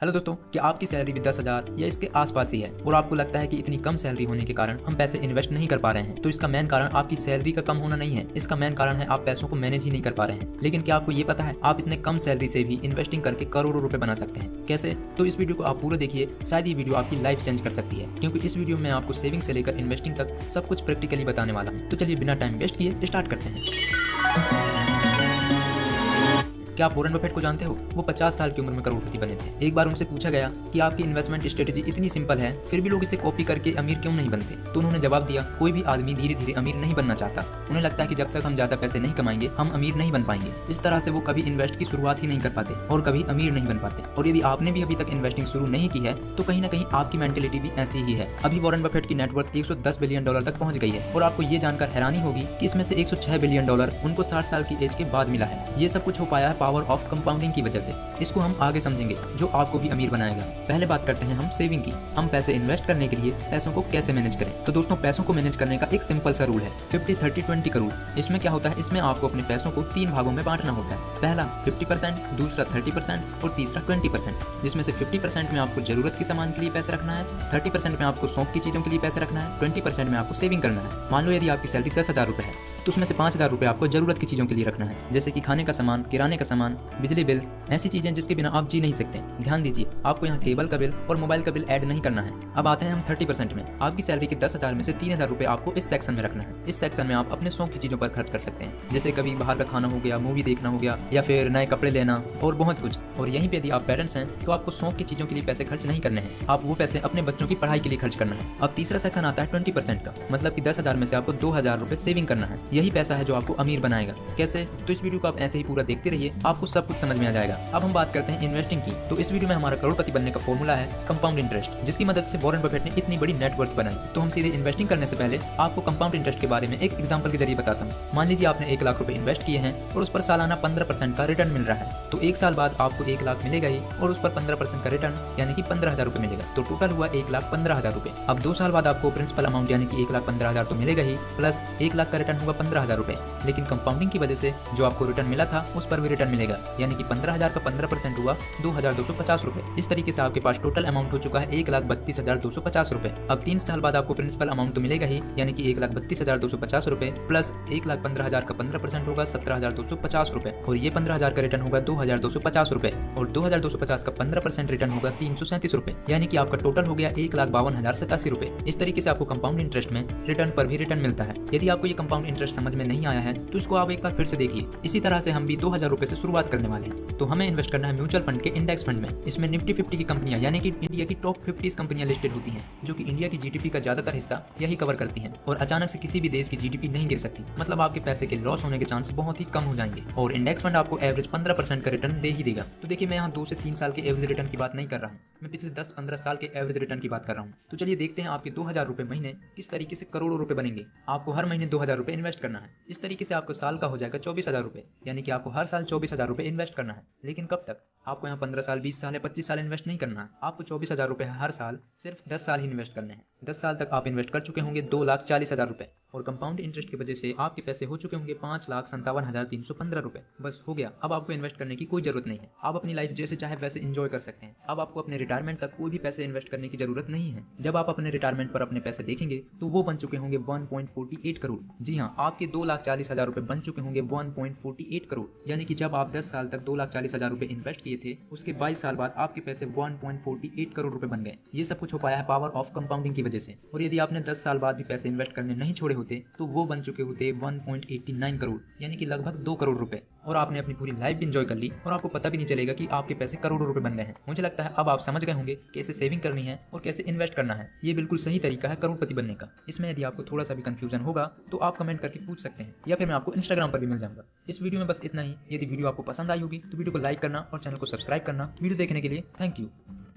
Hello दोस्तों, क्या आपकी सैलरी भी 10,000 या इसके आसपास ही है और आपको लगता है कि इतनी कम सैलरी होने के कारण हम पैसे इन्वेस्ट नहीं कर पा रहे हैं? तो इसका मेन कारण आपकी सैलरी का कम होना नहीं है, इसका मेन कारण है आप पैसों को मैनेज ही नहीं कर पा रहे हैं। लेकिन क्या आपको ये पता है आप इतने कम सैलरी से भी इन्वेस्टिंग करके करोड़ों रुपए बना सकते हैं? कैसे? तो इस वीडियो को आप पूरा देखिए, शायद ये वीडियो आपकी लाइफ चेंज कर सकती है, क्योंकि इस वीडियो में आपको सेविंग से लेकर इन्वेस्टिंग तक सब कुछ प्रैक्टिकली बताने वाला हूँ। तो चलिए बिना टाइम वेस्ट किए स्टार्ट करते हैं। क्या आप वॉरेन बफेट को जानते हो? वो 50 साल की उम्र में करोड़पति बने थे। एक बार उनसे पूछा गया कि आपकी इन्वेस्टमेंट स्ट्रेटेजी इतनी सिंपल है, फिर भी लोग इसे कॉपी करके अमीर क्यों नहीं बनते? तो उन्होंने जवाब दिया, कोई भी आदमी धीरे धीरे अमीर नहीं बनना चाहता। उन्हें लगता है कि जब तक हम ज्यादा पैसे नहीं कमाएंगे हम अमीर नहीं बन पाएंगे। इस तरह से वो कभी इन्वेस्ट की शुरुआत ही नहीं कर पाते और कभी अमीर नहीं बन पाते। और यदि आपने भी अभी तक इन्वेस्टिंग शुरू नहीं की है तो कहीं ना कहीं आपकी मेंटेलिटी भी ऐसी ही है। अभी वॉरेन बफेट की नेटवर्थ 110 बिलियन डॉलर तक पहुंच गई है और आपको ये जानकर हैरानी होगी कि इसमें से 106 बिलियन डॉलर उनको 60 साल की एज के बाद मिला है। ये सब कुछ हो पाया है पावर ऑफ कंपाउंडिंग की वजह से। इसको हम आगे समझेंगे जो आपको भी अमीर बनाएगा। पहले बात करते हैं हम सेविंग की। हम पैसे इन्वेस्ट करने के लिए पैसों को कैसे मैनेज करें? तो दोस्तों, पैसों को मैनेज करने का एक सिंपल सा रूल है 50-30-20 का रूल। इसमें क्या होता है, इसमें आपको अपने पैसों को 3 भागों में बांटना होता है। पहला 50%, दूसरा 30% और तीसरा 20%। जिसमें से 50% में आपको जरूरत के सामान के लिए पैसे रखना है, 30% में आपको शौक की चीजों के लिए पैसे रखना है, 20% में आपको सेविंग करना है। मान लो यदि आपकी सैलरी 10,000 रुपए है तो उसमें से 5,000 रुपए आपको जरूरत की चीजों के लिए रखना है, जैसे कि खाने का सामान, किराने का सामान, बिजली बिल, ऐसी चीजें जिसके बिना आप जी नहीं सकते। ध्यान दीजिए, आपको यहाँ केबल का बिल और मोबाइल का बिल ऐड नहीं करना है। अब आते हैं हम 30% में। आपकी सैलरी के 10,000 में से 3,000 रुपए आपको इस सेक्शन में रखना है। इस सेक्शन में आप अपने शौक की चीजों पर खर्च कर सकते हैं, जैसे कभी बाहर का खाना हो गया, मूवी देखना हो गया, या फिर नए कपड़े लेना और बहुत कुछ। और यहीं पे यदि आप पेरेंट्स हैं तो आपको शौक की चीजों के लिए पैसे खर्च नहीं करने हैं, आप वो पैसे अपने बच्चों की पढ़ाई के लिए खर्च करना है। अब तीसरा सेक्शन आता है 20% का, मतलब कि 10,000 में से आपको 2,000 रुपए सेविंग करना है। यही पैसा है जो आपको अमीर बनाएगा। कैसे? तो इस वीडियो को आप ऐसे ही पूरा देखते रहिए, आपको सब कुछ समझ में आ जाएगा। अब हम बात करते हैं इन्वेस्टिंग की। तो इस वीडियो में हमारा करोड़पति बनने का फॉर्मूला है कंपाउंड इंटरेस्ट, जिसकी मदद से वॉरेन बफेट ने इतनी बड़ी नेटवर्थ बनाई। तो हम सीधे इन्वेस्टिंग करने से पहले आपको कंपाउंड इंटरेस्ट के बारे में एक एग्जांपल के जरिए बताता हूँ। मान लीजिए आपने 1 लाख रुपए इन्वेस्ट किए हैं और उस पर सालाना 15% का रिटर्न मिल रहा है। तो 1 साल बाद आपको 1 लाख मिलेगा ही और उस पर 15% का रिटर्न यानी कि 15,000 रुपए मिलेगा। तो टोटल हुआ 1,15,000 रुपए। अब 2 साल बाद आपको प्रिंसिपल अमाउंट यानी कि 1,15,000 तो मिलेगा ही, प्लस 1 लाख का रिटर्न होगा 15,000 रुपए। लेकिन कंपाउंडिंग की वजह से जो आपको रिटर्न मिला था उस पर भी रिटर्न मिलेगा, यानी कि 15,000 का 15% हुआ 2,250 रुपए। इस तरीके से आपके पास टोटल अमाउंट हो चुका है 1,32,250 रुपए। अब 3 साल बाद आपको प्रिंसिपल अमाउंट तो मिलेगा ही, यानी कि 1,32,250 रुपए प्लस 1,15,000 का 15% होगा 17,250 रुपए, और ये 15,000 का रिटर्न होगा 2,250 रुपए, और 2,250 का 15% रिटर्न होगा 337 रुपए, यानी कि आपका टोटल हो गया 1,52,087 रुपए। इस तरीके से आपको कंपाउंड इंटरेस्ट में रिटर्न पर भी रिटर्न मिलता है। यदि आपको ये कंपाउंड इंटरेस्ट समझ में नहीं आया है तो इसको आप एक बार फिर से देखिए। इसी तरह से हम भी 2,000 रुपए से शुरुआत करने वाले हैं। तो हमें इन्वेस्ट करना है म्यूचुअल फंड के इंडेक्स फंड में। इसमें निफ्टी 50 की कंपनियां यानी कि इंडिया की टॉप 50 कंपनियां लिस्टेड होती हैं, जो कि इंडिया की जीडीपी का ज्यादातर हिस्सा यही कवर करती हैं, और अचानक से किसी भी देश की जीडीपी नहीं गिर सकती। मतलब आपके पैसे के लॉस होने के चांस बहुत ही कम हो जाएंगे, और इंडेक्स फंड आपको एवरेज 15% का रिटर्न दे ही देगा। तो देखिए, मैं यहाँ 2 से 3 साल के एवरेज रिटर्न की बात नहीं कर रहा हूँ, मैं पिछले 10-15 साल के एवरेज रिटर्न की बात कर रहा हूँ। तो चलिए देखते हैं आपके 2,000 रुपए महीने किस तरीके से करोड़ों रुपए बनेंगे। आपको हर महीने 2,000 रुपए इन्वेस्ट करना है। इस तरीके से आपको साल का हो जाएगा 24,000 रुपए, यानी कि आपको हर साल 24,000 रुपए इन्वेस्ट करना है। लेकिन कब तक? आपको यहाँ 15 साल, 20 साल या 25 साल इन्वेस्ट नहीं करना है। आपको 24,000 रुपए हर साल सिर्फ 10 साल ही इन्वेस्ट करने हैं। 10 साल तक आप इन्वेस्ट कर चुके होंगे 2,40,000 रुपए, और कंपाउंड इंटरेस्ट की वजह से आपके पैसे हो चुके होंगे 5,57,315 रुपए। बस हो गया, अब आपको इन्वेस्ट करने की कोई जरूरत नहीं है। आप अपनी लाइफ जैसे चाहे वैसे एंजॉय कर सकते हैं। अब आपको अपने रिटायरमेंट तक कोई भी पैसे इन्वेस्ट करने की जरूरत नहीं है। जब आप अपने रिटायरमेंट पर अपने पैसे देखेंगे तो वो बन चुके होंगे 1.48 करोड़। जी हाँ, आपके 2,40,000 रुपए बन चुके होंगे 1.48 करोड़, यानी कि जब आप 10 साल तक 2,40,000 रुपए इन्वेस्ट किए थे उसके 22 साल बाद आपके पैसे 1.48 करोड़ रुपए बन गए। ये सब कुछ हो पाया है पावर ऑफ कंपाउंडिंग की वजह से। और यदि आपने 10 साल बाद भी पैसे इन्वेस्ट करने नहीं छोड़े होते तो वो बन चुके होते 1.89 करोड़, यानी कि लगभग 2 करोड़ रुपए, और आपने अपनी पूरी लाइफ भी एंजॉय कर ली और आपको पता भी नहीं चलेगा कि आपके पैसे करोड़ों रुपए बन गए हैं। मुझे लगता है अब आप समझ गए होंगे कैसे सेविंग करनी है और कैसे इन्वेस्ट करना है। ये बिल्कुल सही तरीका है करोड़पति बनने का। इसमें यदि आपको थोड़ा सा भी कंफ्यूजन होगा तो आप कमेंट करके पूछ सकते हैं, या फिर मैं आपको इंस्टाग्राम पर भी मिल जाऊंगा। इस वीडियो में बस इतना ही। यदि वीडियो आपको पसंद आई होगी तो वीडियो को लाइक करना और चैनल को सब्सक्राइब करना। वीडियो देखने के लिए थैंक यू।